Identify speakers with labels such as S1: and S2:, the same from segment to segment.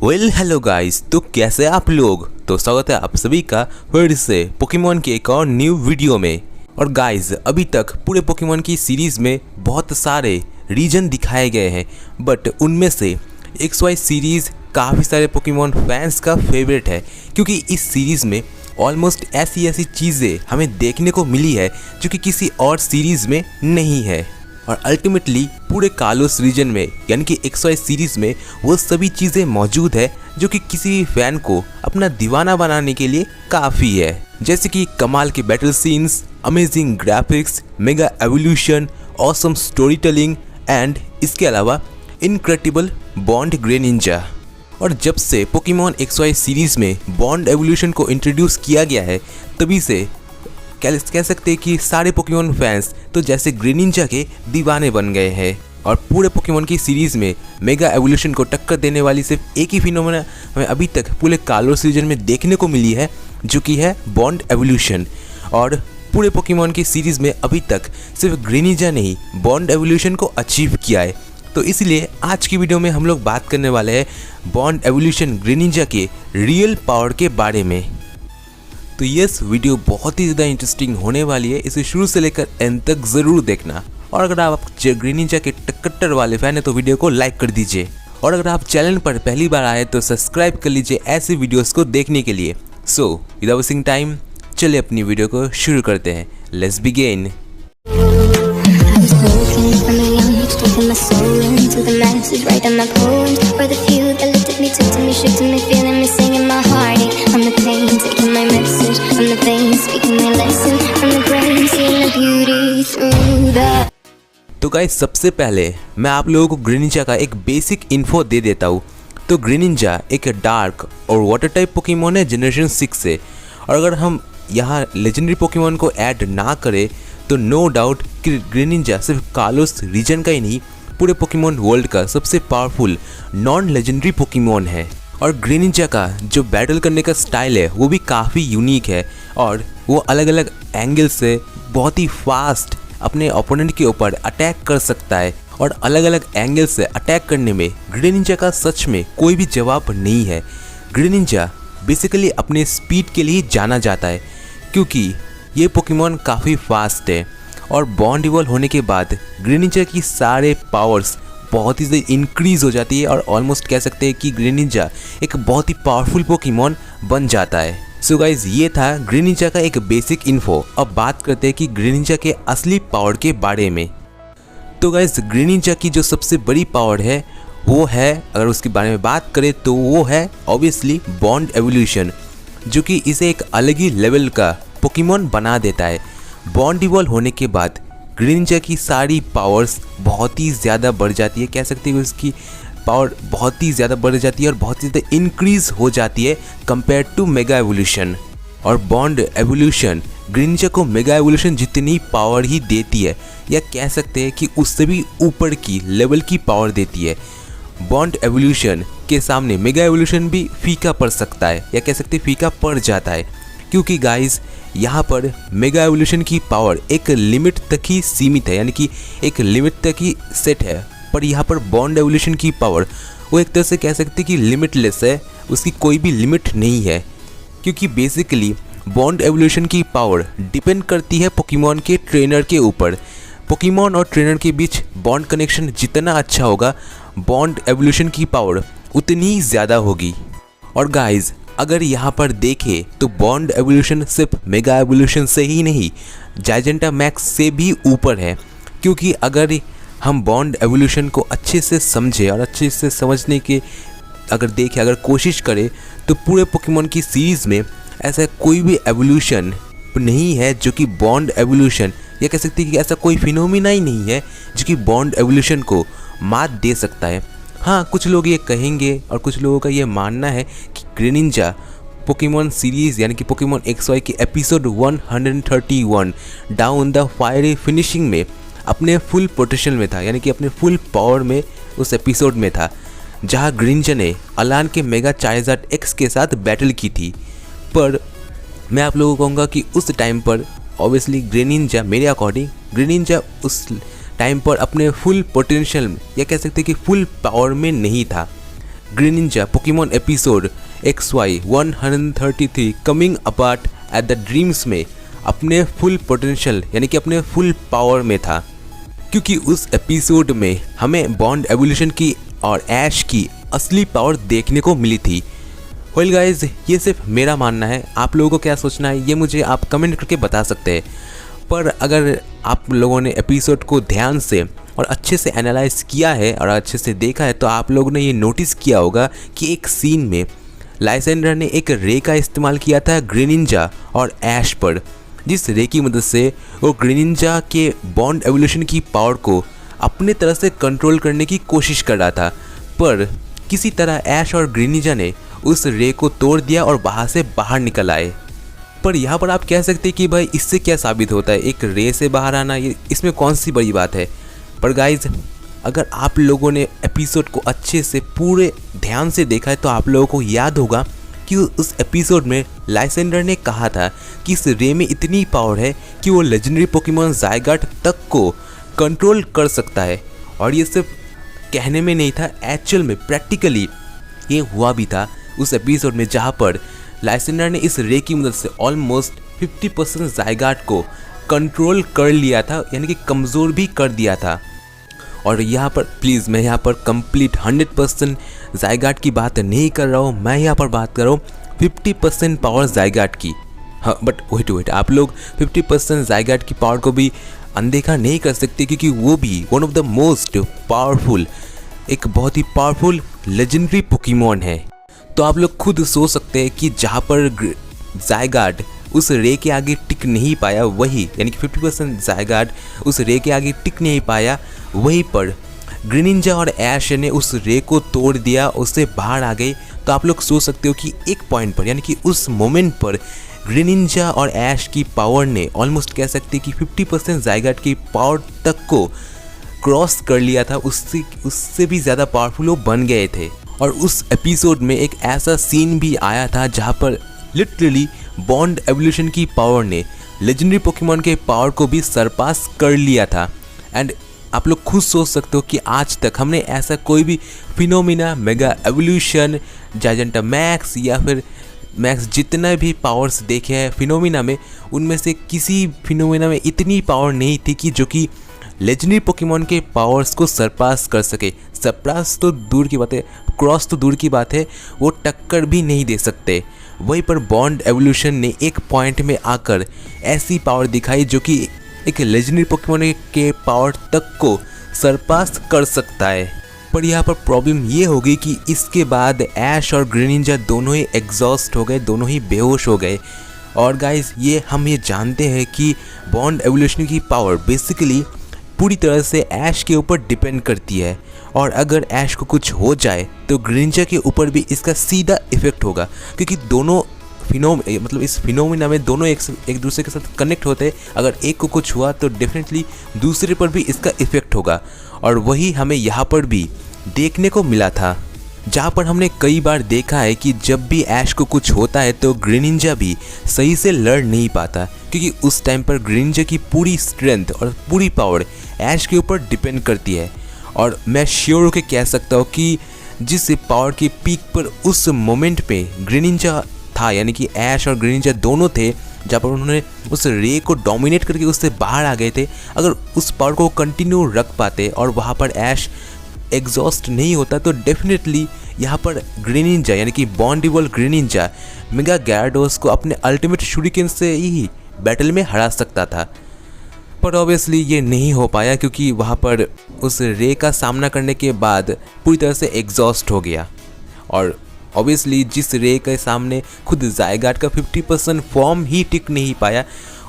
S1: Hello guys, तो कैसे आप लोग। तो स्वागत है आप सभी का फिर से पोकेमॉन की एक और न्यू वीडियो में। और गाइस, अभी तक पूरे पोकेमॉन की सीरीज़ में बहुत सारे रीजन दिखाए गए हैं, बट उनमें से XY सीरीज़ काफ़ी सारे पोकेमॉन फैंस का फेवरेट है, क्योंकि इस सीरीज़ में ऑलमोस्ट ऐसी चीज़ें हमें देखने को मिली है जो कि किसी और सीरीज़ में नहीं है। और अल्टीमेटली पूरे कालोस रीजन में यानी कि XY सीरीज़ में वो सभी चीज़ें मौजूद है जो कि किसी भी फैन को अपना दीवाना बनाने के लिए काफ़ी है। जैसे कि कमाल के battle scenes, amazing graphics, mega evolution, awesome story telling and इसके अलावा इनक्रेडिबल बॉन्ड ग्रेनिंजा। और जब से पोकेमॉन XY सीरीज़ में बॉन्ड एवोल्यूशन को इंट्रोड्यूस किया गया है, तभी से कह सकते हैं कि सारे पोकेमॉन फैंस तो जैसे ग्रेनिंजा के दीवाने बन गए हैं। और पूरे पोकेमॉन की सीरीज़ में मेगा एवोल्यूशन को टक्कर देने वाली सिर्फ एक ही फिनोमेना हमें अभी तक पूरे कालोस रीजन में देखने को मिली है, जो कि है बॉन्ड एवोल्यूशन। और पूरे पोकेमॉन की सीरीज़ में अभी तक सिर्फ ग्रेनिंजा ने ही बॉन्ड एवोल्यूशन को अचीव किया है। तो इसलिए आज की वीडियो में हम लोग बात करने वाले हैं बॉन्ड एवोल्यूशन ग्रेनिंजा के रियल पावर के बारे में। तो यस, वीडियो बहुत ही ज़्यादा इंटरेस्टिंग होने वाली है, इसे शुरू से लेकर एंड तक ज़रूर देखना। और अगर आप ग्रेनिंजा के कट्टर वाले फैन हैं तो वीडियो को लाइक कर दीजिए। और अगर आप चैनल पर पहली बार आए तो सब्सक्राइब कर लीजिए ऐसे वीडियोस को देखने के लिए। सो विदाउट वेस्टिंग टाइम, चलिए अपनी वीडियो को शुरू करते हैं। Let's begin.
S2: Taking my soul into the masses, writing my poems for the few that looked at me, took to me, shook to me, feeling me, singing my heartache. From the pain, taking my message from the veins, speaking my lesson from the brain, seeing the beauty through the।
S1: तो guys, सबसे पहले मैं आप लोगों को Greninja का एक basic info दे देता हूँ। तो ग्रेनिंजा एक डार्क और वाटर टाइप पोकेमॉन है जनरेशन 6 से। और अगर हम यहाँ लेजेंडरी पोकेमॉन को ऐड ना करें तो नो डाउट कि ग्रेनिंजा सिर्फ कालोस रीजन का ही नहीं, पूरे पोकेमॉन वर्ल्ड का सबसे पावरफुल नॉन लेजेंडरी पोकेमॉन है। और ग्रेनिंजा का जो बैटल करने का स्टाइल है वो भी काफ़ी यूनिक है, और वो अलग अलग एंगल से बहुत ही फास्ट अपने ओपोनेंट के ऊपर अटैक कर सकता है। और अलग अलग एंगल से अटैक करने में ग्रेनिंजा का सच में कोई भी जवाब नहीं है। ग्रेनिंजा बेसिकली अपने स्पीड के लिए जाना जाता है, क्योंकि ये पोकेमॉन काफ़ी फास्ट है। और बॉन्ड इवॉल्व होने के बाद ग्रेनिंजा की सारे पावर्स बहुत ही ज़्यादा इंक्रीज़ हो जाती है, और ऑलमोस्ट कह सकते हैं कि ग्रेनिंजा एक बहुत ही पावरफुल पोकेमॉन बन जाता है। सो गाइज, ये था ग्रेनिंजा का एक बेसिक इन्फो। अब बात करते हैं कि ग्रेनिंजा के असली पावर के बारे में। तो गाइज, ग्रेनिंजा की जो सबसे बड़ी पावर है वो है, अगर उसके बारे में बात करें तो वो है ऑब्वियसली बॉन्ड एवोल्यूशन, जो कि इसे एक अलग ही लेवल का पोकेमॉन बना देता है। बॉन्ड इवॉल्व होने के बाद ग्रेनिंजा की सारी पावर्स बहुत ही ज़्यादा बढ़ जाती है, कह सकते हैं उसकी पावर बहुत ही ज़्यादा बढ़ जाती है और बहुत ही ज़्यादा इंक्रीज़ हो जाती है कंपेयर टू मेगा एवोल्यूशन। और बॉन्ड एवोल्यूशन ग्रेनिंजा को मेगा एवोल्यूशन जितनी पावर ही देती है, या कह सकते हैं कि उससे भी ऊपर की लेवल की पावर देती है। बॉन्ड एवोल्यूशन के सामने मेगा एवोल्यूशन भी फीका पड़ सकता है, या कह सकते हैं फीका पड़ जाता है, क्योंकि गाइस यहाँ पर मेगा एवोल्यूशन की पावर एक लिमिट तक ही सीमित है, यानी कि एक लिमिट तक ही सेट है। पर यहाँ पर बॉन्ड एवोल्यूशन की पावर वो एक तरह से कह सकते हैं कि लिमिटलेस है, उसकी कोई भी लिमिट नहीं है। क्योंकि बेसिकली बॉन्ड एवोल्यूशन की पावर डिपेंड करती है पोकेमॉन के ट्रेनर के ऊपर। पोकेमॉन और ट्रेनर के बीच बॉन्ड कनेक्शन जितना अच्छा होगा, बॉन्ड एवोल्यूशन की पावर उतनी ही ज़्यादा होगी। और गाइज, अगर यहाँ पर देखें तो बॉन्ड एवोल्यूशन सिर्फ मेगा एवोल्यूशन से ही नहीं, जाइजेंटामैक्स से भी ऊपर है। क्योंकि अगर हम बॉन्ड एवोल्यूशन को अच्छे से समझें और अच्छे से समझने के अगर कोशिश करें तो पूरे पोकेमॉन की सीरीज़ में ऐसा कोई भी एवोल्यूशन नहीं है जो कि बॉन्ड एवोल्यूशन, या कह सकते हैं कि ऐसा कोई फिनोमिना ही नहीं है जो कि बॉन्ड एवोल्यूशन को मात दे सकता है। हाँ, कुछ लोग ये कहेंगे और कुछ लोगों का ये मानना है कि ग्रेनिंजा पोकेमॉन सीरीज़ यानी कि पोकेमॉन XY के episode 131 down the fiery finishing में अपने फुल पोटेंशियल में था, यानी कि अपने फुल पावर में उस एपिसोड में था, जहाँ ग्रेनिंजा ने अलान के मेगा चार्जर्ड X के साथ बैटल की थी। पर मैं आप लोगों को कहूँगा कि उस टाइम पर ऑब्वियसली ग्रेनिंजा, मेरे अकॉर्डिंग ग्रेनिंजा उस टाइम पर अपने फुल पोटेंशियल या कह सकते हैं कि फुल पावर में नहीं था। Greninja Pokemon episode XY 133 coming apart at the dreams में अपने फुल पोटेंशियल यानी कि अपने फुल पावर में था, क्योंकि उस एपिसोड में हमें बॉन्ड एवोल्यूशन की और ऐश की असली पावर देखने को मिली थी। वेल गाइज, ये सिर्फ मेरा मानना है, आप लोगों को क्या सोचना है ये मुझे आप कमेंट करके बता सकते हैं। पर अगर आप लोगों ने एपिसोड को ध्यान से और अच्छे से एनालाइज किया है और अच्छे से देखा है तो आप लोगों ने ये नोटिस किया होगा कि एक सीन में लाइसेंडर ने एक रे का इस्तेमाल किया था ग्रेनिंजा और ऐश पर, जिस रे की मदद से वो ग्रेनिंजा के बॉन्ड एवोल्यूशन की पावर को अपने तरह से कंट्रोल करने की कोशिश कर रहा था। पर किसी तरह ऐश और ग्रेनिंजा ने उस रे को तोड़ दिया और वहाँ से बाहर निकल आए। पर यहाँ पर आप कह सकते हैं कि भाई इससे क्या साबित होता है, एक रे से बाहर आना, ये इसमें कौन सी बड़ी बात है। पर गाइज, अगर आप लोगों ने एपिसोड को अच्छे से पूरे ध्यान से देखा है तो आप लोगों को याद होगा कि उस एपिसोड में लाइसेंडर ने कहा था कि इस रे में इतनी पावर है कि वो लेजेंडरी पोकेमॉन ज़ायगाट तक को कंट्रोल कर सकता है। और ये सिर्फ कहने में नहीं था, एक्चुअल में प्रैक्टिकली ये हुआ भी था उस एपिसोड में, जहाँ पर लाइसेंडर ने इस रे की मदद से ऑलमोस्ट 50% ज़ायगाट को कंट्रोल कर लिया था, यानी कि कमज़ोर भी कर दिया था। और यहाँ पर प्लीज़ मैं यहाँ पर कंप्लीट 100% ज़ायगाट की बात नहीं कर रहा हूँ, मैं यहाँ पर बात कर रहा हूँ 50% पावर ज़ायगाट की। हाँ, बट वेट आप लोग 50% ज़ायगाट की पावर को भी अनदेखा नहीं कर सकते, क्योंकि वो भी one of the most powerful, एक बहुत ही पावरफुल लेजेंडरी पोकेमॉन है। तो आप लोग खुद सोच सकते हैं कि जहाँ पर ज़ायगाट उस रे के आगे टिक नहीं पाया, वही यानी कि 50% ज़ायगाट उस रे के आगे टिक नहीं पाया, वहीं पर ग्रेनिंजा और ऐश ने उस रे को तोड़ दिया, उससे बाहर आ गए। तो आप लोग सोच सकते हो कि एक पॉइंट पर यानी कि उस मोमेंट पर ग्रेनिंजा और ऐश की पावर ने ऑलमोस्ट कह सकते हैं कि 50% ज़ायगाट की पावर तक को क्रॉस कर लिया था, उससे भी ज़्यादा पावरफुल वो बन गए थे। और उस एपिसोड में एक ऐसा सीन भी आया था जहाँ पर लिटरली बॉन्ड एवोल्यूशन की पावर ने लेजेंडरी पोकेमॉन के पावर को भी सरपास कर लिया था। एंड आप लोग खुद सोच सकते हो कि आज तक हमने ऐसा कोई भी फिनोमिना, मेगा एवोल्यूशन, जायजेंटा मैक्स या फिर मैक्स जितना भी पावर्स देखे हैं फिनोमिना में, उनमें से किसी फिनोमिना में इतनी पावर नहीं थी कि जो कि लेजेंडरी पोकेमॉन के पावर्स को सरपास कर सके। सरपास तो दूर की बात है, क्रॉस तो दूर की बात है, वो टक्कर भी नहीं दे सकते। वहीं पर बॉन्ड एवोल्यूशन ने एक पॉइंट में आकर ऐसी पावर दिखाई जो कि एक लेजेंडरी पोकेमॉन के पावर तक को सरपास कर सकता है। पर यहाँ पर प्रॉब्लम ये होगी कि इसके बाद ऐश और ग्रेनिंजा दोनों ही एग्जॉस्ट हो गए, दोनों ही बेहोश हो गए। और गाइस, हम ये जानते हैं कि बॉन्ड एवोल्यूशन की पावर बेसिकली पूरी तरह से ऐश के ऊपर डिपेंड करती है, और अगर ऐश को कुछ हो जाए तो ग्रेनिंजा के ऊपर भी इसका सीधा इफेक्ट होगा, क्योंकि दोनों मतलब इस फिनोमिना में दोनों एक दूसरे के साथ कनेक्ट होते हैं। अगर एक को कुछ हुआ तो डेफिनेटली दूसरे पर भी इसका इफेक्ट होगा। और वही हमें यहाँ पर भी देखने को मिला था, जहाँ पर हमने कई बार देखा है कि जब भी ऐश को कुछ होता है तो ग्रेनिंजा भी सही से लड़ नहीं पाता, क्योंकि उस टाइम पर ग्रेनिंजा की पूरी स्ट्रेंथ और पूरी पावर ऐश के ऊपर डिपेंड करती है। और मैं श्योर होकर कह सकता हूँ कि जिस पावर की पीक पर उस मोमेंट पे ग्रेनिंजा था, यानी कि ऐश और ग्रेनिंजा दोनों थे, जहाँ पर उन्होंने उस रे को डोमिनेट करके उससे बाहर आ गए थे, अगर उस पावर को कंटिन्यू रख पाते और वहाँ पर ऐश एग्जॉस्ट नहीं होता तो डेफिनेटली यहाँ पर ग्रेनिंजा यानी कि bond evolve Greninja mega gyarados को अपने अल्टीमेट शूरिकेन से ही बैटल में हरा सकता था। पर ऑब्वियसली ये नहीं हो पाया, क्योंकि वहाँ पर उस रे का सामना करने के बाद पूरी तरह से एग्जॉस्ट हो गया। और ऑब्वियसली जिस रे के सामने खुद ज़ायगाट का 50% फॉर्म ही टिक नहीं पाया,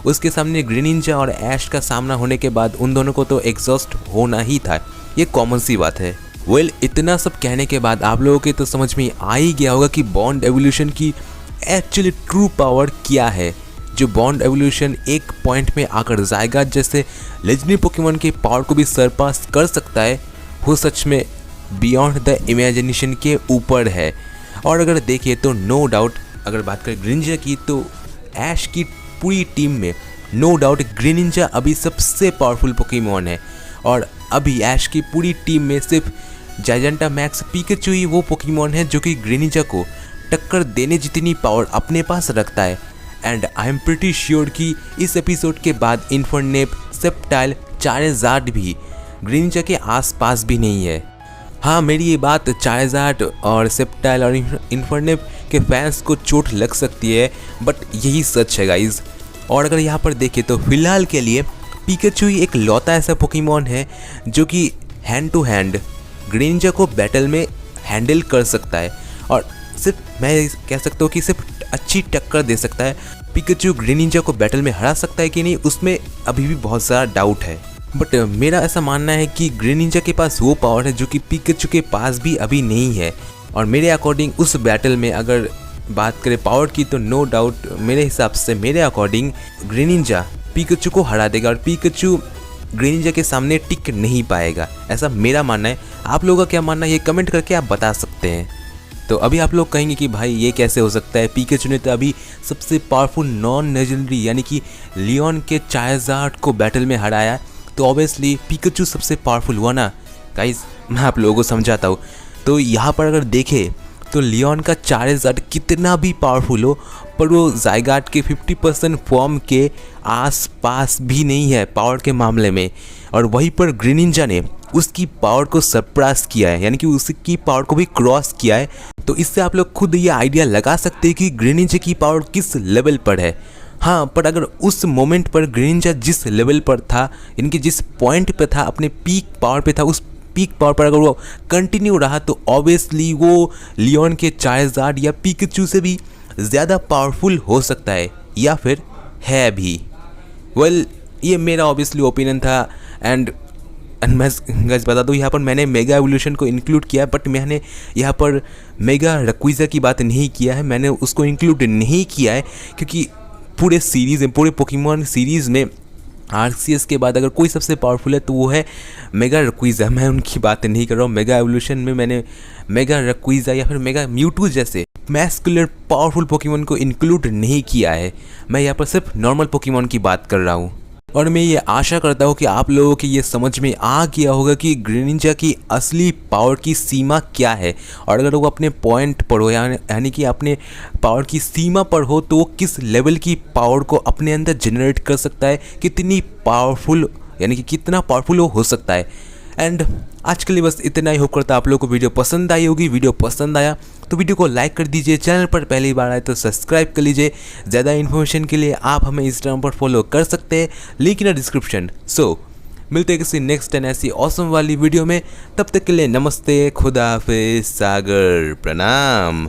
S1: उसके सामने ग्रेनिंजा और ऐश का सामना होने के बाद उन दोनों को तो एग्जॉस्ट होना ही था, ये कॉमन सी बात है। वेल, इतना सब कहने के बाद आप लोगों के तो समझ में आ ही गया होगा कि बॉन्ड एवोल्यूशन की एक्चुअली ट्रू पावर क्या है। जो बॉन्ड एवोल्यूशन एक पॉइंट में आकर ज़ायगाट जैसे लेजेंडरी पोकेमॉन के पावर को भी सरपास कर सकता है, वो सच में बियॉन्ड द इमेजिनेशन के ऊपर है। और अगर देखिए तो नो डाउट, अगर बात करें ग्रेनिंजा की, तो ऐश की पूरी टीम में नो डाउट ग्रेनिंजा अभी सबसे पावरफुल पोकेमॉन है। और अभी ऐश की पूरी टीम में सिर्फ जायजेंटामैक्स पिकाचू ही वो पोकेमॉन है जो कि ग्रेनिंजा को टक्कर देने जितनी पावर अपने पास रखता है। And I am pretty sure कि इस एपिसोड के बाद इन्फर्नेप, सेप्टाइल, चारेज़ार्ड भी ग्रेनिंजा के आसपास भी नहीं है। हाँ, मेरी ये बात चारेज़ार्ड और सेप्टाइल और इन्फर्नेप के फैंस को चोट लग सकती है, बट यही सच है गाइज। और अगर यहाँ पर देखें तो फिलहाल के लिए पिकाचू ही एक लौता ऐसा पोकेमॉन है जो कि हैंड टू हैंड ग्रेनिंजा को बैटल में हैंडल कर सकता है, और सिर्फ मैं कह सकता हूँ कि सिर्फ अच्छी टक्कर दे सकता है। पिकाचू ग्रेनिंजा को बैटल में हरा सकता है कि नहीं, उसमें अभी भी बहुत सारा डाउट है। बट मेरा ऐसा मानना है कि ग्रेनिंजा के पास वो पावर है जो कि पिकाचू के पास भी अभी नहीं है। और मेरे अकॉर्डिंग उस बैटल में अगर बात करें पावर की तो नो डाउट मेरे हिसाब से, मेरे अकॉर्डिंग ग्रेनिंजा पिकाचू को हरा देगा और पिकाचू ग्रेनिंजा के सामने टिक नहीं पाएगा, ऐसा मेरा मानना है। आप लोगों का क्या मानना है ये कमेंट करके आप बता सकते हैं। तो अभी आप लोग कहेंगे कि भाई ये कैसे हो सकता है, पिकाचू ने तो अभी सबसे पावरफुल नॉन लेजेंडरी यानी कि लियोन के चारेज़ार्ड को बैटल में हराया, तो ऑब्वियसली पिकाचू सबसे पावरफुल हुआ ना। गाइस मैं आप लोगों को समझाता हूँ। तो यहाँ पर अगर देखें तो लियोन का चारेज़ार्ड कितना भी पावरफुल हो, पर वो ज़ायगार्ड के 50% फॉर्म के आसपास भी नहीं है पावर के मामले में। और वहीं पर ग्रेनिंजा ने उसकी पावर को सरपास किया है, यानी कि उसकी पावर को भी क्रॉस किया है। तो इससे आप लोग खुद ये आइडिया लगा सकते हैं कि ग्रेनिंजा की पावर किस लेवल पर है। हाँ, पर अगर उस मोमेंट पर ग्रेनिंजा जिस लेवल पर था, यानी कि जिस पॉइंट पे था, अपने पीक पावर पे था, उस पीक पावर पर अगर वो कंटिन्यू रहा तो ऑब्वियसली वो लियोन के चारेज़ार्ड या पिकाचू से भी ज़्यादा पावरफुल हो सकता है, या फिर है भी। वेल ये मेरा ऑब्वियसली ओपिनियन था। एंड मैं गाइस बता दूँ, यहाँ पर मैंने मेगा एवोल्यूशन को इंक्लूड किया, बट मैंने यहाँ पर मेगा रक्विज़ा की बात नहीं किया है, मैंने उसको इंक्लूड नहीं किया है क्योंकि पूरे सीरीज़ में, पूरे पोकेमॉन सीरीज़ में आर्सियस के बाद अगर कोई सबसे पावरफुल है तो वो है मेगा रक्विज़ा। मैं उनकी बात नहीं कर रहा हूँ। मेगा एवोल्यूशन में मैंने मेगा रक्विज़ा या फिर मेगा म्यूटू जैसे मैस्कुलर पावरफुल पोकेमॉन को इंक्लूड नहीं किया है। मैं यहाँ पर सिर्फ नॉर्मल पोकेमॉन की बात कर रहा हूँ। और मैं ये आशा करता हूँ कि आप लोगों की ये समझ में आ गया होगा कि ग्रेनिंजा की असली पावर की सीमा क्या है, और अगर वो अपने पॉइंट पर हो यानी कि अपने पावर की सीमा पर हो तो वो किस लेवल की पावर को अपने अंदर जनरेट कर सकता है, कितनी पावरफुल यानी कि कितना पावरफुल वो हो सकता है। एंड आज के लिए बस इतना ही। होप करता आप लोगों को वीडियो पसंद आई होगी। वीडियो पसंद आया तो वीडियो को लाइक कर दीजिए, चैनल पर पहली बार आए तो सब्सक्राइब कर लीजिए। ज़्यादा इन्फॉर्मेशन के लिए आप हमें इंस्टाग्राम पर फॉलो कर सकते हैं, लिंक इन डिस्क्रिप्शन। सो मिलते हैं किसी नेक्स्ट एंड ऐसी ऑसम वाली वीडियो में। तब तक के लिए नमस्ते, खुदा हाफिज़, सागर प्रणाम।